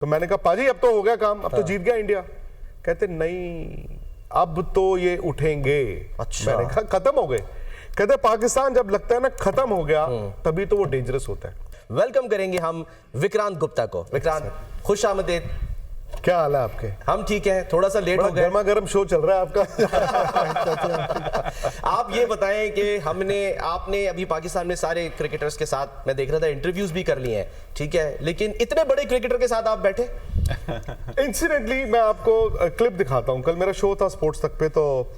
तो मैंने कहा पाजी अब तो हो गया काम, अब तो जीत गया इंडिया। कहते नहीं अब तो ये उठेंगे। अच्छा। मैंने कहा खत्म हो गए। कहते पाकिस्तान जब लगता है ना खत्म हो गया तभी तो वो डेंजरस होता है। वेलकम करेंगे हम विक्रांत गुप्ता को। विक्रांत खुश आमदीद। क्या हाल है आपके? हम ठीक हैं, थोड़ा सा लेट हो गए। गर्मा गर्म शो चल रहा है आपका। आप ये बताएं कि आपने अभी पाकिस्तान में सारे क्रिकेटर्स के साथ मैं देख रहा था इंटरव्यूज भी कर लिए हैं, ठीक है, लेकिन इतने बड़े क्रिकेटर के साथ आप बैठे। इंसिडेंटली मैं आपको क्लिप दिखाता हूँ। कल मेरा शो था स्पोर्ट्स तक पे, तो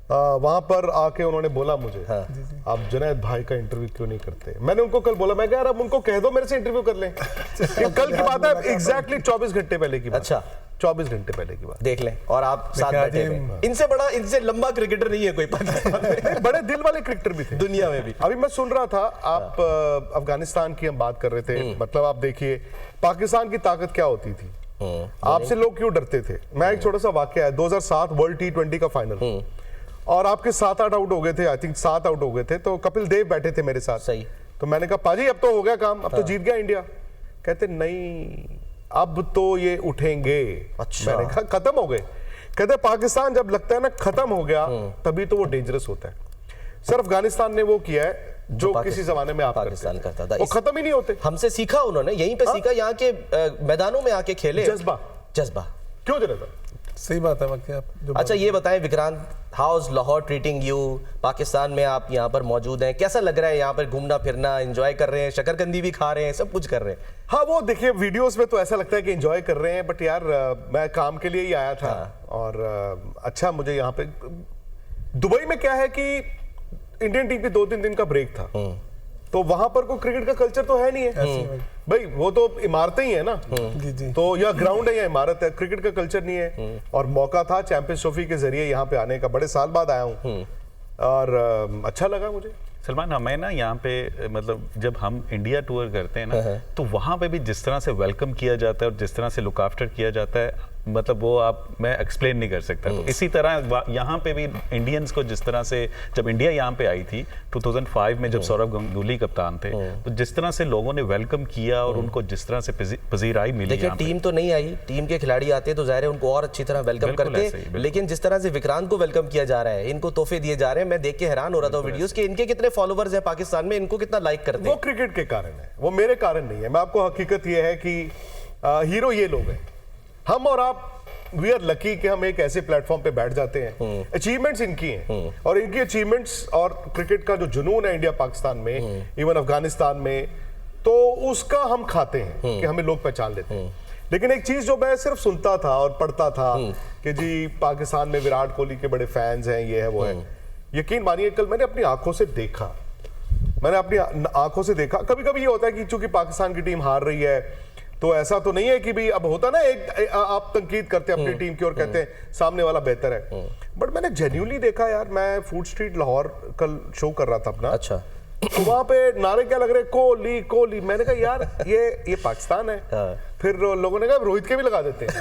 वहां पर आके उन्होंने बोला मुझे, हाँ। आप जुनैद भाई का इंटरव्यू क्यों नहीं करते? मैंने उनको कल बोला, मैं कह यार अब उनको कह दो मेरे से इंटरव्यू कर लें। कल की बात है, एग्जैक्टली 24 घंटे पहले की बात। अच्छा 24 घंटे पहले की बात देख लें। और आप साथ बैठे हैं। इनसे लंबा क्रिकेटर नहीं है कोई पाकिस्तान में। बड़े दिल वाले क्रिकेटर भी थे दुनिया में भी। अभी मैं सुन रहा था आप अफगानिस्तान की हम बात कर रहे थे, मतलब आप देखिए पाकिस्तान की ताकत क्या होती थी, आपसे लोग क्यों डरते थे। मैं एक छोटा सा वाकया है, 2007 वर्ल्ड T20 का फाइनल, और आपके 7-8 आउट हो गए थे, आई थिंक 7 आउट हो गए थे, तो कपिल देव बैठे थे मेरे साथ। सही। तो मैंने कहा पाजी अब तो हो गया काम, अब तो जीत गया इंडिया। कहते नहीं अब तो ये उठेंगे। अच्छा। मैंने कहा खत्म हो गए। कहते पाकिस्तान जब लगता है ना खत्म हो गया तभी तो वो डेंजरस होता है। सर अफगानिस्तान ने वो किया है जो किसी जमाने में आप पाकिस्तान करता था, वो खत्म ही नहीं होते। हमसे सीखा उन्होंने, यहीं पे सीखा, यहाँ के मैदानों में आके खेले। जज्बा क्यों जरा? सही बात है वाकई आप। अच्छा ये बताएं Vikrant, how is Lahore treating you? Pakistan में आप यहाँ पर मौजूद हैं, कैसा लग रहा है यहाँ पर घूमना फिरना? एंजॉय कर रहे हैं, शकरकंदी भी खा रहे हैं, सब कुछ कर रहे हैं? हाँ वो देखिए वीडियोस में तो ऐसा लगता है कि एंजॉय कर रहे हैं, बट यार मैं काम के लिए ही आया था। और अच्छा मुझे यहाँ पे दुबई में क्या है कि इंडियन टीम की 2-3 दिन का ब्रेक था, तो वहां पर कोई क्रिकेट का कल्चर तो है नहीं है भाई, वो तो इमारतें ही है ना। जी। तो या ग्राउंड है या इमारत है, क्रिकेट का कल्चर नहीं है। और मौका था चैंपियंस ट्रॉफी के जरिए यहाँ पे आने का, बड़े साल बाद आया हूँ और अच्छा लगा मुझे। सलमान हमें ना यहाँ पे मतलब जब हम इंडिया टूर करते हैं ना, तो वहाँ पे भी जिस तरह से वेलकम किया जाता है और जिस तरह से लुक आफ्टर किया जाता है, मतलब वो मैं एक्सप्लेन नहीं कर सकता। तो इसी तरह यहाँ पे भी इंडियंस को जिस तरह से, जब इंडिया यहाँ पे आई थी 2005 में, जब सौरव गंगुली कप्तान थे, तो जिस तरह से लोगों ने वेलकम किया और उनको जिस तरह से पजीराई मिली। देखिए टीम तो नहीं आई, टीम के खिलाड़ी आते तो जाहिर है उनको और अच्छी तरह वेलकम करते, लेकिन जिस तरह से विक्रांत को वेलकम किया जा रहा है, इनको तोहफे दिए जा रहे हैं, मैं देख के हैरान हो रहा था वीडियोस के। इनके कितने फॉलोवर्स हैं पाकिस्तान में, इनको कितना लाइक करते हैं? वो क्रिकेट के कारण है, वो मेरे कारण नहीं है। मैं आपको हकीकत ये है कि हीरो ये लोग हैं, हम और आप वी आर लकी कि हम एक ऐसे प्लेटफॉर्म पे बैठ जाते हैं। अचीवमेंट्स इनकी हैं, और इनकी अचीवमेंट्स और क्रिकेट का जो जुनून है इंडिया पाकिस्तान में, इवन अफगानिस्तान में, तो उसका हम खाते हैं कि हमें लोग पहचान लेते हैं। लेकिन एक चीज जो मैं सिर्फ सुनता था और पढ़ता था कि जी पाकिस्तान में विराट कोहली के बड़े फैंस हैं, ये है वो है, यकीन मानिए कल मैंने अपनी आंखों से देखा। कभी कभी ये होता है कि चूंकि पाकिस्तान की टीम हार रही है तो ऐसा तो नहीं है कि भी अब होता ना एक आप तनकीद करते हैं अपनी टीम की और कहते हैं सामने वाला बेहतर है, बट मैंने जेन्युइनली देखा यार। मैं फूड स्ट्रीट लाहौर कल शो कर रहा था अपना। अच्छा। तो वहां पे नारे क्या लग रहे, कोहली कोहली। मैंने कहा यार ये पाकिस्तान है। फिर लोगों ने कहा रोहित के भी लगा देते हैं।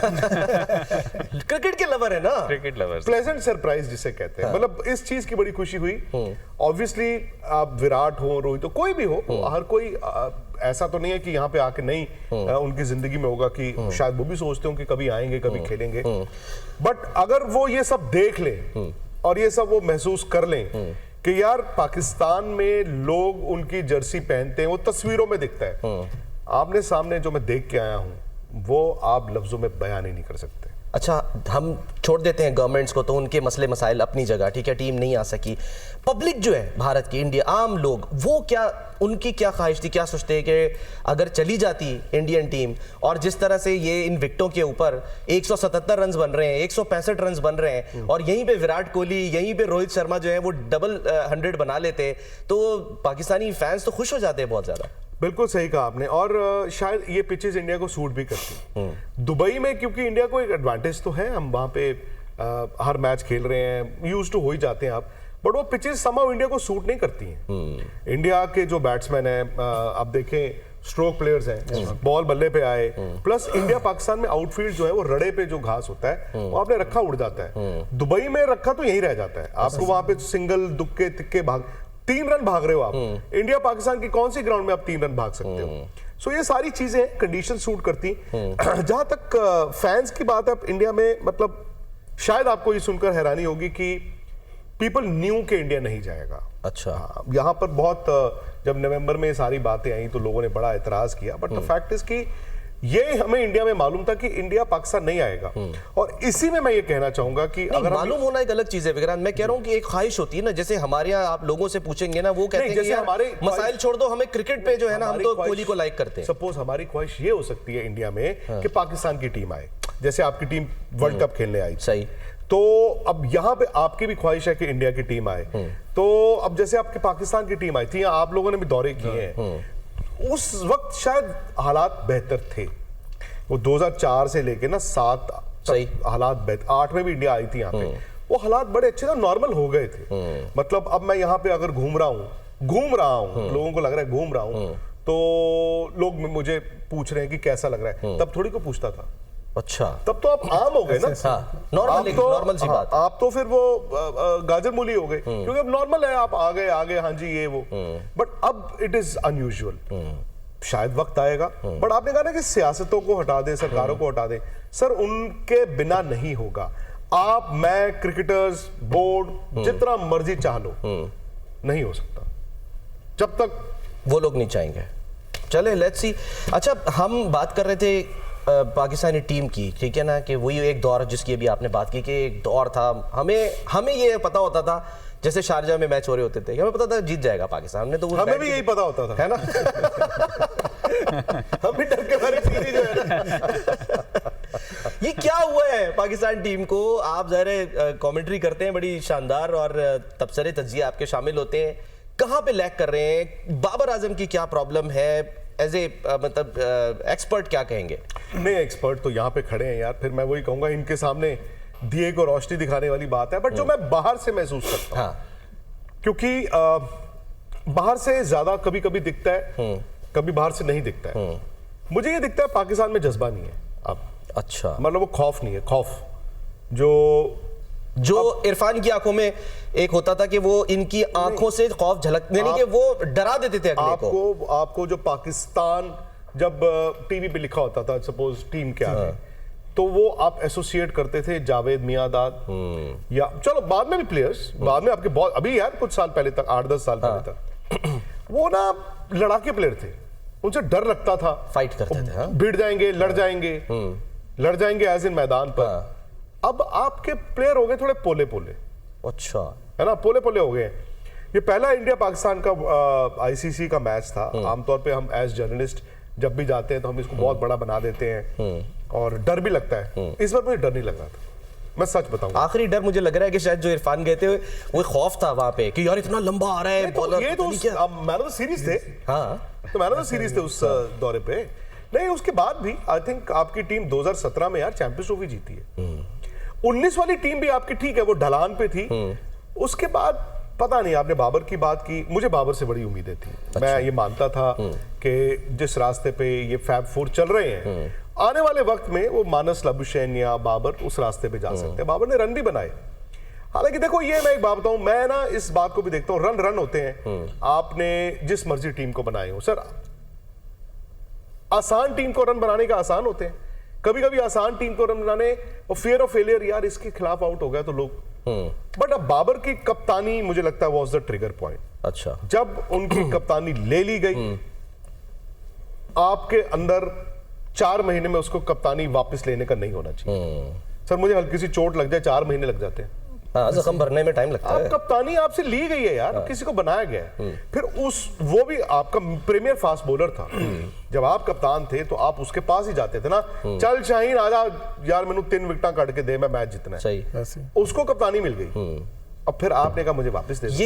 क्रिकेट के लवर है ना, क्रिकेट लवर। प्लेजेंट सरप्राइज जिसे कहते हैं, मतलब इस चीज की बड़ी खुशी हुई। ऑब्वियसली आप विराट हो, रोहित हो, कोई भी हो, हर कोई ऐसा तो नहीं है कि यहाँ पे आके नहीं उनकी जिंदगी में होगा कि शायद वो भी सोचते हो कि कभी आएंगे कभी खेलेंगे, बट अगर वो ये सब देख लें और ये सब वो महसूस कर लें कि यार पाकिस्तान में लोग उनकी जर्सी पहनते हैं, वो तस्वीरों में दिखता है। आपने सामने जो मैं देख के आया हूं वो आप लफ्जों में बयान ही नहीं कर सकते। अच्छा हम छोड़ देते हैं गवर्नमेंट्स को, तो उनके मसले मसाइल अपनी जगह, ठीक है, टीम नहीं आ सकी। पब्लिक जो है भारत की, इंडिया, आम लोग, वो क्या, उनकी क्या ख्वाहिश थी, क्या सोचते हैं कि अगर चली जाती इंडियन टीम, और जिस तरह से ये इन विकेटों के ऊपर 177 रन बन रहे हैं, 165 रन बन रहे हैं, और यहीं पे विराट कोहली, यहीं पे रोहित शर्मा जो है वो डबल 100 बना लेते, तो पाकिस्तानी फैंस तो खुश हो जाते हैं बहुत ज्यादा। बिल्कुल सही कहा आपने, और शायद ये पिचेस इंडिया को सूट भी करती। दुबई में क्योंकि इंडिया को एक एडवांटेज तो है, हम वहां पे हर मैच खेल रहे हैं, यूज टू हो ही जाते हैं आप, बट वो पिचेस समहाउ इंडिया को सूट नहीं करती हैं। इंडिया के जो बैट्समैन हैं, आप देखें स्ट्रोक प्लेयर्स हैं, बॉल बल्ले पे आए, प्लस इंडिया पाकिस्तान में आउटफील्ड जो है वो रड़े पे जो घास होता है वो आपने रखा उड़ जाता है। दुबई में रखा तो यहीं रह जाता है, आपको वहां पे सिंगल दुक्के तिक्के भाग 3 रन भाग रहे हो आप। इंडिया पाकिस्तान की कौन सी ग्राउंड में आप 3 रन भाग सकते हो? सो ये सारी चीजें कंडीशन सूट करती। जहां तक फैंस की बात है, अब इंडिया में मतलब शायद आपको ये सुनकर हैरानी होगी कि पीपल न्यू के इंडिया नहीं जाएगा। अच्छा, यहाँ पर बहुत जब नवंबर में ये सारी बातें आई तो लोगों ने बड़ा एतराज किया, बट द फैक्ट इज कि ये हमें इंडिया में मालूम था कि इंडिया पाकिस्तान नहीं आएगा। और इसी में मैं ये कहना चाहूंगा कि अगर मालूम होना एक अलग चीज है विक्रांत। मैं कह रहा हूँ कि एक ख्वाहिश होती है ना, जैसे हमारे यहाँ आप लोगों से पूछेंगे ना, वो कहते हैं कि जैसे यार हमारे मसाइल छोड़ दो, हमें क्रिकेट पे जो है ना, हम तो कोहली को लाइक करते हैं। सपोज हमारी ख्वाहिश ये हो सकती है इंडिया में कि पाकिस्तान की टीम आए, जैसे आपकी टीम वर्ल्ड कप खेलने आई। सही। तो अब यहाँ पे आपकी भी ख्वाहिश है कि इंडिया की टीम आए। तो अब जैसे आपके पाकिस्तान की टीम आई थी, आप लोगों ने भी दौरे किए हैं, उस वक्त शायद हालात बेहतर थे। वो 2004 से लेके ना 7 सही हालात बेहतर, 8 में भी इंडिया आई थी यहाँ पे, वो हालात बड़े अच्छे थे, नॉर्मल हो गए थे। मतलब अब मैं यहाँ पे अगर घूम रहा हूँ, लोगों को लग रहा है घूम रहा हूँ, तो लोग मुझे पूछ रहे हैं कि कैसा लग रहा है। तब थोड़ी को पूछता था। अच्छा, तब तो आप आम हो गए ना। हाँ, नॉर्मल सी बात। आप तो फिर वो गाजर मूली हो गए, क्योंकि अब नॉर्मल है, आप आगे हाँ जी ये वो। बट अब इट इज अनयूजुअल। शायद वक्त आएगा, बट आपने कहा ना कि सियासतों को हटा दे, सरकारों को हटा दे, सर उनके बिना नहीं होगा। आप, मैं, क्रिकेटर्स, बोर्ड जितना मर्जी चाह लो, नहीं हो सकता जब तक वो लोग नहीं चाहेंगे। चले, लेट्स सी। अच्छा, हम बात कर रहे थे पाकिस्तानी टीम की, ठीक है ना, कि वही एक दौर जिसकी अभी आपने बात की कि एक दौर था, हमें ये पता होता था, जैसे शारजा में मैच हो रहे होते थे, हमें पता था जीत जाएगा पाकिस्तान। हमने तो हमें भी यही पता होता था, है ना। हम भी डर के मारे सीरीज जो है ना। ये क्या हुआ है पाकिस्तान टीम को? आप ज़ाहिर कमेंट्री करते हैं बड़ी शानदार, और तबसरे तज्जिए आपके शामिल होते हैं। कहाँ पे लैग कर रहे हैं? बाबर आजम की क्या प्रॉब्लम है? एज ए मतलब एक्सपर्ट क्या कहेंगे? नहीं, एक्सपर्ट तो यहाँ पे खड़े हैं यार, फिर मैं वही कहूंगा, इनके सामने दिए को रोशनी दिखाने वाली बात है। बट जो मैं बाहर से महसूस करता हूँ, क्योंकि बाहर से ज्यादा कभी कभी दिखता है, कभी बाहर से नहीं दिखता है। मुझे ये दिखता है पाकिस्तान में जज्बा नहीं है अब। अच्छा, मतलब वो खौफ नहीं है, खौफ जो इरफान की आंखों में एक होता था कि वो इनकी आंखों से खौफ झलक, यानी कि वो डरा देते थे अगले को। आपको जो पाकिस्तान जब टीवी पे लिखा होता था, सपोज टीम के आगे, तो वो आप एसोसिएट करते थे जावेद मियांदाद, या चलो बाद में भी प्लेयर्स, बाद में आपके बहुत, अभी यार कुछ साल पहले तक, 8-10 साल पहले तक, वो ना लड़ाके प्लेयर थे, उनसे डर लगता था, फाइट करते थे, भिड़ जाएंगे, लड़ जाएंगे एज इन मैदान पर। अब आपके प्लेयर हो गए थोड़े पोले पोले। अच्छा, है ना, पोले पोले हो गए। ये पहला इंडिया पाकिस्तान का आईसीसी का मैच था। आमतौर पे हम एज जर्नलिस्ट जब भी जाते हैं तो हम इसको बहुत बड़ा बना देते हैं और डर भी लगता है। इस बार मुझे डर नहीं लग रहा था, मैं सच बताऊं। आखिरी डर मुझे लग रहा है कि शायद जो इरफान गए थे वो खौफ था वहां पे कि यार इतना लंबा आ रहा है बॉलर। ये तो मैन ऑफ द सीरीज थे। हाँ, तो मैन ऑफ द सीरीज थे उस दौरे पे। नहीं, उसके बाद भी आई थिंक आपकी टीम 2017 में यार चैंपियंस ट्रॉफी जीती है। 19 वाली टीम भी आपकी ठीक है, वो ढलान पे थी। उसके बाद पता नहीं, आपने बाबर की बात की, मुझे बाबर से बड़ी उम्मीदें थी। अच्छा। मैं ये मानता था कि जिस रास्ते पे ये फैब फोर चल रहे हैं, आने वाले वक्त में वो मानस लबुशैन या बाबर उस रास्ते पे जा सकते हैं। बाबर ने रन भी बनाए। हालांकि देखो, ये मैं एक बात बताऊं, मैं ना इस बात को भी देखता हूं, रन होते हैं। आपने जिस मर्जी टीम को बनाए हो सर, आसान टीम को रन बनाने का आसान होते हैं, कभी कभी आसान टीम को रन बनाने और फियर ऑफ फेलियर, यार इसके खिलाफ आउट हो गया तो लोग। बट अब बाबर की कप्तानी मुझे लगता है वाज द ट्रिगर पॉइंट। अच्छा, जब उनकी कप्तानी ले ली गई, आपके अंदर 4 महीने में उसको कप्तानी वापस लेने का नहीं होना चाहिए। सर मुझे हल्की सी चोट लग जाए 4 महीने लग जाते हैं। हाँ, जख्म भरने में टाइम लगता है। कप्तानी आपसे ली गई है यार, किसी को बनाया गया है। फिर वो भी आपका प्रीमियर फास्ट बॉलर था। जब आप कप्तान थे तो आप उसके पास ही जाते थे ना, चल शाहीन आजा यार, मैंने 3 विकेट काट के दे, मैं मैच जीतना है। सही, उसको कप्तानी मिल गई। अब फिर आपने कहा मुझे वापस दे दो।